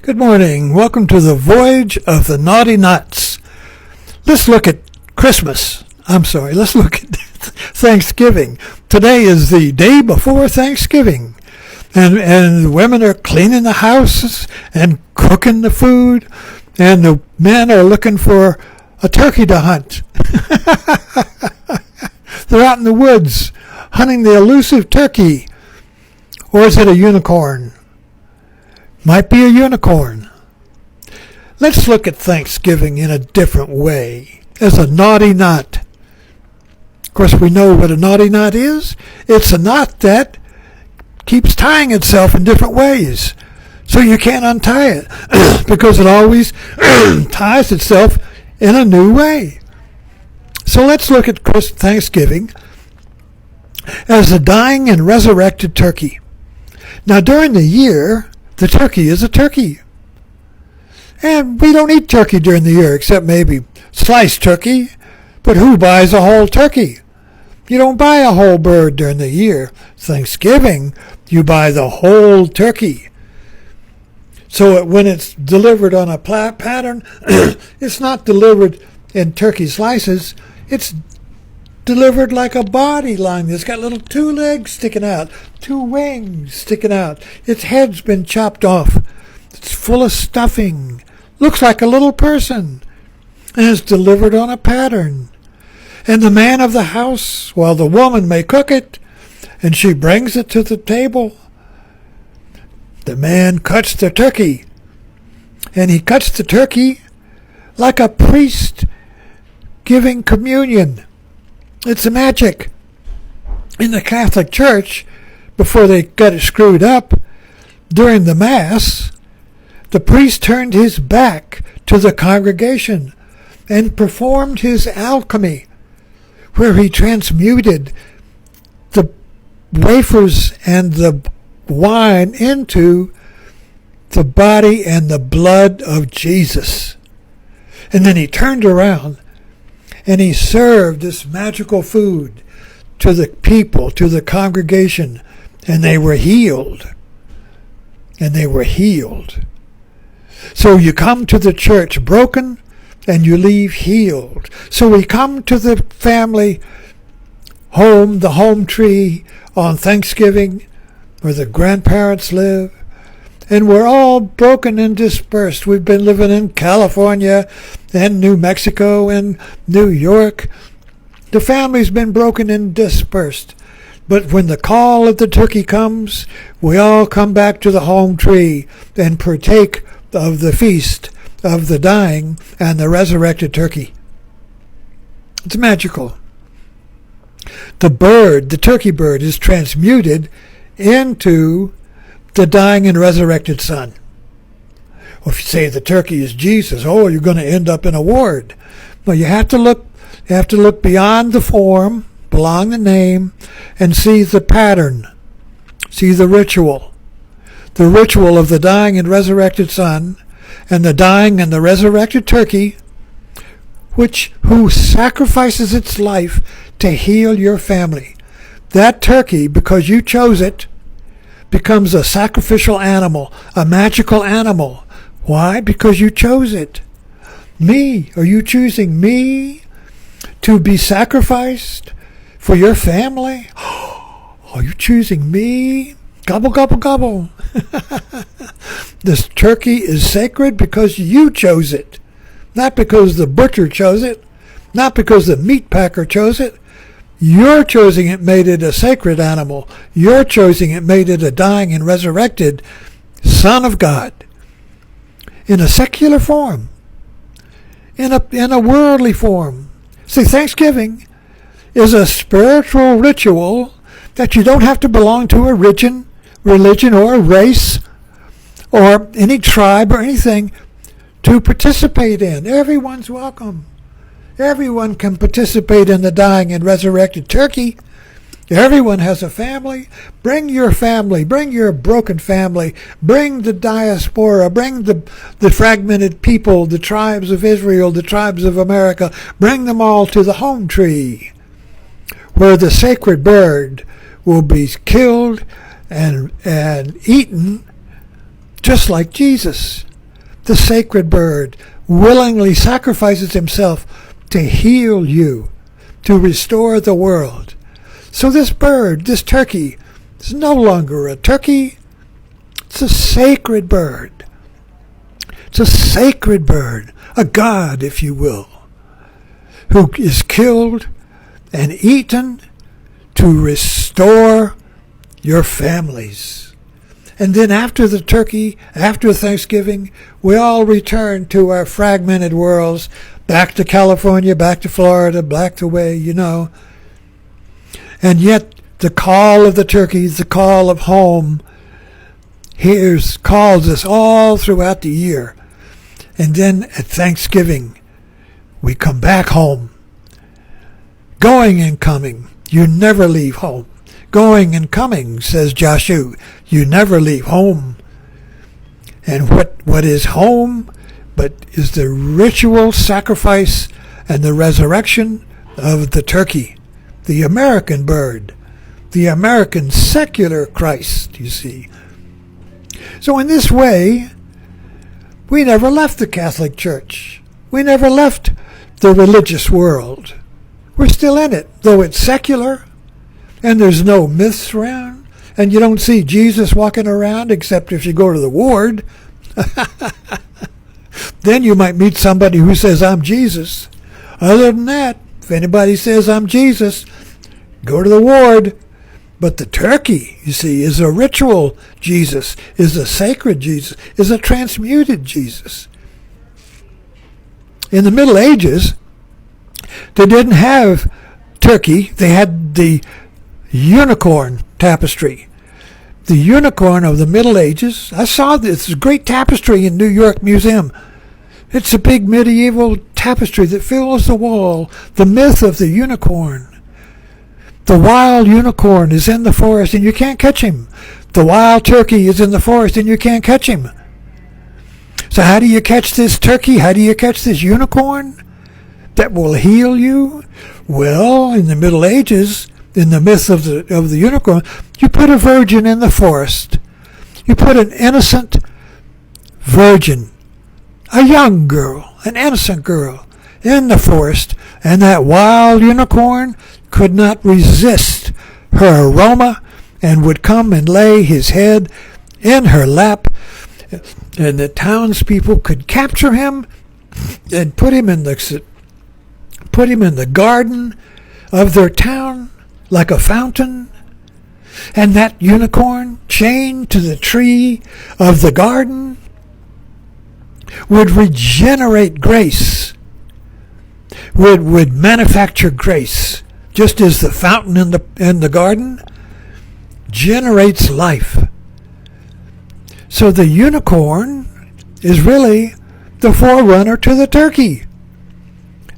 Good morning. Welcome to the Voyage of the Naughty Nuts. Let's look at Christmas. Let's look at Thanksgiving. Today is the day before Thanksgiving. And the women are cleaning the houses and cooking the food. And the men are looking for a turkey to hunt. They're out in the woods hunting the elusive turkey. Or is it a unicorn? Might be a unicorn. Let's look at Thanksgiving in a different way, as a naughty knot. Of course, we know what a naughty knot is. It's a knot that keeps tying itself in different ways. So you can't untie it because it always ties itself in a new way. So let's look at Thanksgiving as a dying and resurrected turkey. Now, during the year, the turkey is a turkey. And we don't eat turkey during the year, except maybe sliced turkey. But who buys a whole turkey? You don't buy a whole bird during the year. Thanksgiving, you buy the whole turkey. So when it's delivered on a pattern, it's not delivered in turkey slices. It's delivered like a body line. It's got little 2 legs sticking out, 2 wings sticking out. Its head's been chopped off. It's full of stuffing. Looks like a little person. And it's delivered on a pattern. And the man of the house, well, the woman may cook it, and she brings it to the table. The man cuts the turkey. And he cuts the turkey like a priest giving communion. It's a magic. In the Catholic Church, before they got it screwed up, during the Mass, the priest turned his back to the congregation and performed his alchemy, where he transmuted the wafers and the wine into the body and the blood of Jesus. And then he turned around and he served this magical food to the people, to the congregation, and they were healed. And they were healed. So you come to the church broken, and you leave healed. So we come to the family home, the home tree, on Thanksgiving, where the grandparents live, and we're all broken and dispersed. We've been living in California and New Mexico and New York. The family's been broken and dispersed. But when the call of the turkey comes, we all come back to the home tree and partake of the feast of the dying and the resurrected turkey. It's magical. The turkey bird, is transmuted into the dying and resurrected Son. Well, if you say the turkey is Jesus, you're going to end up in a ward. No, you have to look beyond the form, beyond the name, and see the pattern, see the ritual of the dying and resurrected Son, and the dying and the resurrected turkey, who sacrifices its life to heal your family. That turkey, because you chose it, becomes a sacrificial animal, a magical animal. Why? Because you chose it. Me, are you choosing me to be sacrificed for your family? Are you choosing me? Gobble, gobble, gobble. This turkey is sacred because you chose it. Not because the butcher chose it. Not because the meat packer chose it. Your choosing it made it a sacred animal. Your choosing it made it a dying and resurrected Son of God. In a secular form. In a worldly form. See, Thanksgiving is a spiritual ritual that you don't have to belong to a religion or a race or any tribe or anything to participate in. Everyone's welcome. Everyone can participate in the dying and resurrected turkey. Everyone has a family. Bring your family. Bring your broken family. Bring the diaspora. Bring the fragmented people, the tribes of Israel, the tribes of America. Bring them all to the home tree, where the sacred bird will be killed and eaten just like Jesus. the sacred bird, willingly sacrifices himself to heal you, to restore the world. So this bird, this turkey, is no longer a turkey. It's a sacred bird. It's a sacred bird, a god, if you will, who is killed and eaten to restore your families. And then after the turkey, after Thanksgiving, we all return to our fragmented worlds, back to California, back to Florida, back the way, you know. And yet the call of the turkey, the call of home, calls us all throughout the year. And then at Thanksgiving, we come back home. Going and coming, you never leave home. Going and coming, says Joshua, you never leave home. And what is home but is the ritual sacrifice and the resurrection of the turkey, the American bird, the American secular Christ, you see. So in this way, we never left the Catholic Church. We never left the religious world. We're still in it, though it's secular, and there's no myths around, and you don't see Jesus walking around except if you go to the ward. Then you might meet somebody who says, I'm Jesus. Other than that, if anybody says, I'm Jesus, go to the ward. But the turkey, you see, is a ritual Jesus, is a sacred Jesus, is a transmuted Jesus. In the Middle Ages, they didn't have turkey. They had the unicorn tapestry. The unicorn of the Middle Ages. I saw this. It's a great tapestry in New York Museum. It's a big medieval tapestry that fills the wall. The myth of the unicorn. The wild unicorn is in the forest and you can't catch him. The wild turkey is in the forest and you can't catch him. So how do you catch this turkey? How do you catch this unicorn that will heal you? Well, in the Middle Ages, in the myth of the unicorn, you put a virgin in the forest. You put an innocent virgin, a young girl, an innocent girl, in the forest, and that wild unicorn could not resist her aroma and would come and lay his head in her lap, and the townspeople could capture him and put him in the garden of their town like a fountain, and that unicorn chained to the tree of the garden would regenerate grace, would manufacture grace, just as the fountain in the garden generates life. So the unicorn is really the forerunner to the turkey.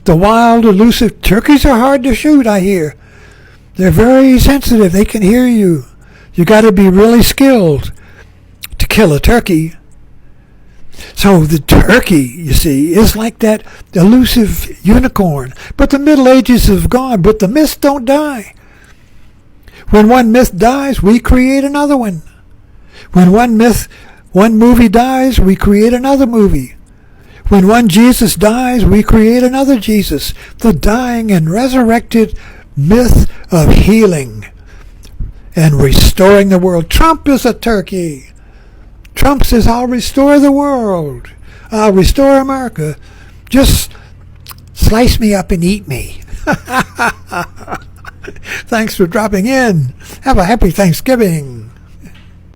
The wild, elusive turkeys are hard to shoot, I hear. They're very sensitive. They can hear you. You got to be really skilled to kill a turkey. So the turkey, you see, is like that elusive unicorn. But the Middle Ages have gone, but the myths don't die. When one myth dies, we create another one. When one movie dies, we create another movie. When one Jesus dies, we create another Jesus. The dying and resurrected myth of healing and restoring the world. Trump is a turkey. Trump says, I'll restore the world. I'll restore America. Just slice me up and eat me. Thanks for dropping in. Have a happy Thanksgiving.